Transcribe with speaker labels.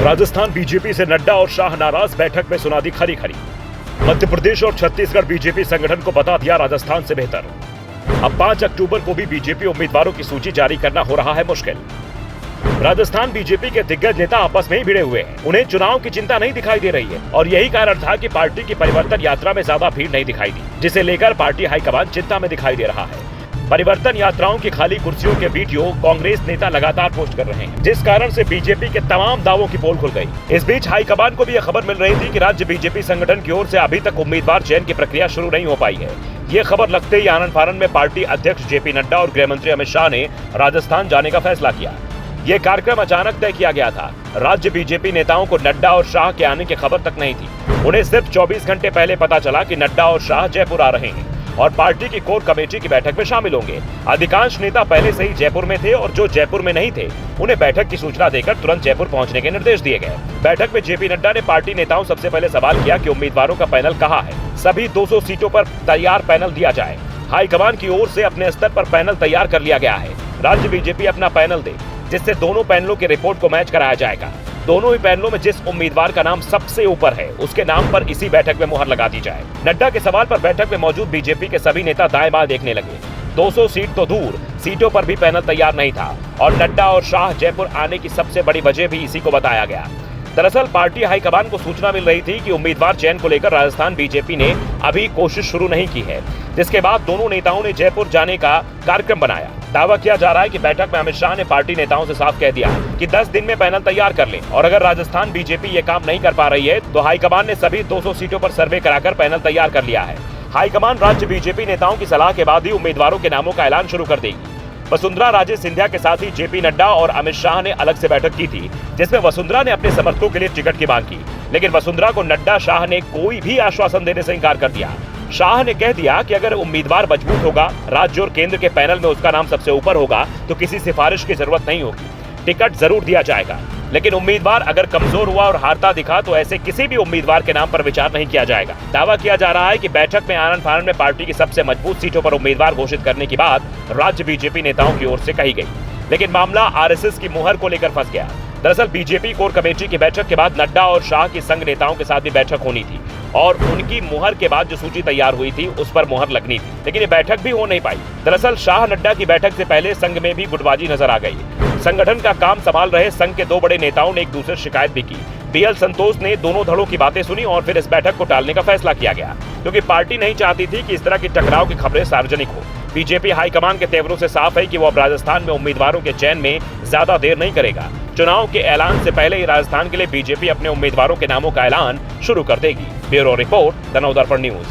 Speaker 1: Rajasthan BJP से नड्डा और शाह नाराज, बैठक में सुना दी खरी खरी। मध्य प्रदेश और छत्तीसगढ़ बीजेपी संगठन को बता दिया राजस्थान से बेहतर। अब 5 अक्टूबर को भी बीजेपी उम्मीदवारों की सूची जारी करना हो रहा है मुश्किल। राजस्थान बीजेपी के दिग्गज नेता आपस में ही भिड़े हुए हैं। उन्हें चुनाव की चिंता नहीं दिखाई दे रही है और यही कारण था कि पार्टी की परिवर्तन यात्रा में ज्यादा भीड़ नहीं दिखाई दी, जिसे लेकर पार्टी हाईकमान चिंता में दिखाई दे रहा है। परिवर्तन यात्राओं की खाली कुर्सियों के वीडियो कांग्रेस नेता लगातार पोस्ट कर रहे हैं, जिस कारण से बीजेपी के तमाम दावों की पोल खुल गई। इस बीच हाईकमान को भी यह खबर मिल रही थी कि राज्य बीजेपी संगठन की ओर से अभी तक उम्मीदवार चयन की प्रक्रिया शुरू नहीं हो पाई है। ये खबर लगते ही आनन फानन में पार्टी अध्यक्ष जेपी नड्डा और गृह मंत्री अमित शाह ने राजस्थान जाने का फैसला किया। ये कार्यक्रम अचानक तय किया गया था। राज्य बीजेपी नेताओं को नड्डा और शाह के आने की खबर तक नहीं थी। उन्हें सिर्फ 24 घंटे पहले पता चला कि नड्डा और शाह जयपुर आ रहे हैं और पार्टी की कोर कमेटी की बैठक में शामिल होंगे। अधिकांश नेता पहले से ही जयपुर में थे और जो जयपुर में नहीं थे उन्हें बैठक की सूचना देकर तुरंत जयपुर पहुंचने के निर्देश दिए गए। बैठक में जेपी नड्डा ने पार्टी नेताओं सबसे पहले सवाल किया कि उम्मीदवारों का पैनल कहाँ है। सभी 200 सीटों पर तैयार पैनल दिया जाए। हाईकमान की ओर से अपने स्तर पर पैनल तैयार कर लिया गया है। राज्य बीजेपी अपना पैनल दे, जिससे दोनों पैनलों की रिपोर्ट को मैच कराया जाएगा। दोनों ही पैनलों में जिस उम्मीदवार का नाम सबसे ऊपर है उसके नाम पर इसी बैठक में मुहर लगा दी जाए। नड्डा के सवाल पर बैठक में मौजूद बीजेपी के सभी नेता दाएं बाएं देखने लगे। 200 सीट तो दूर, सीटों पर भी पैनल तैयार नहीं था और नड्डा और शाह जयपुर आने की सबसे बड़ी वजह भी इसी को बताया गया। दरअसल पार्टी हाईकमान को सूचना मिल रही थी कि उम्मीदवार चयन को लेकर राजस्थान बीजेपी ने अभी कोशिश शुरू नहीं की है, जिसके बाद दोनों नेताओं ने जयपुर जाने का कार्यक्रम बनाया। दावा किया जा रहा है कि बैठक में अमित शाह ने पार्टी नेताओं से साफ कह दिया कि 10 दिन में पैनल तैयार कर लें और अगर राजस्थान बीजेपी ये काम नहीं कर पा रही है तो हाईकमान ने सभी 200 सीटों पर सर्वे कराकर पैनल तैयार कर लिया है। हाईकमान राज्य बीजेपी नेताओं की सलाह के बाद ही उम्मीदवारों के नामों का ऐलान शुरू कर देगी। वसुंधरा राजे सिंधिया के साथ ही जेपी नड्डा और अमित शाह ने अलग से बैठक की थी, जिसमें वसुंधरा ने अपने समर्थकों के लिए टिकट की मांग की, लेकिन वसुंधरा को नड्डा शाह ने कोई भी आश्वासन देने से इंकार कर दिया। शाह ने कह दिया कि अगर उम्मीदवार मजबूत होगा, राज्य और केंद्र के पैनल में उसका नाम सबसे ऊपर होगा तो किसी सिफारिश की जरूरत नहीं होगी, टिकट जरूर दिया जाएगा। लेकिन उम्मीदवार अगर कमजोर हुआ और हारता दिखा तो ऐसे किसी भी उम्मीदवार के नाम पर विचार नहीं किया जाएगा। दावा किया जा रहा है कि बैठक में आनन फानन में पार्टी की सबसे मजबूत सीटों पर उम्मीदवार घोषित करने की बात राज्य बीजेपी नेताओं की ओर से कही गई, लेकिन मामला आरएसएस की मुहर को लेकर फंस गया। दरअसल बीजेपी कोर कमेटी की बैठक के बाद नड्डा और शाह की संघ नेताओं के साथ भी बैठक होनी थी और उनकी मुहर के बाद जो सूची तैयार हुई थी उस पर मुहर लगनी थी, लेकिन ये बैठक भी हो नहीं पाई। दरअसल शाह नड्डा की बैठक से पहले संघ में भी गुटबाजी नजर आ गई। संगठन का काम संभाल रहे संघ के 2 बड़े नेताओं ने एक दूसरे से शिकायत भी की। बीएल संतोष ने दोनों धड़ों की बातें सुनी और फिर इस बैठक को टालने का फैसला किया गया, क्योंकि पार्टी नहीं चाहती थी कि इस तरह की टकराव की खबरें सार्वजनिक हो। बीजेपी हाईकमान के तेवरों से साफ है कि वो अब राजस्थान में उम्मीदवारों के चयन में ज्यादा देर नहीं करेगा। चुनाव के ऐलान से पहले ही राजस्थान के लिए बीजेपी अपने उम्मीदवारों के नामों का ऐलान शुरू कर देगी। Bureau report, the Navdarpan news.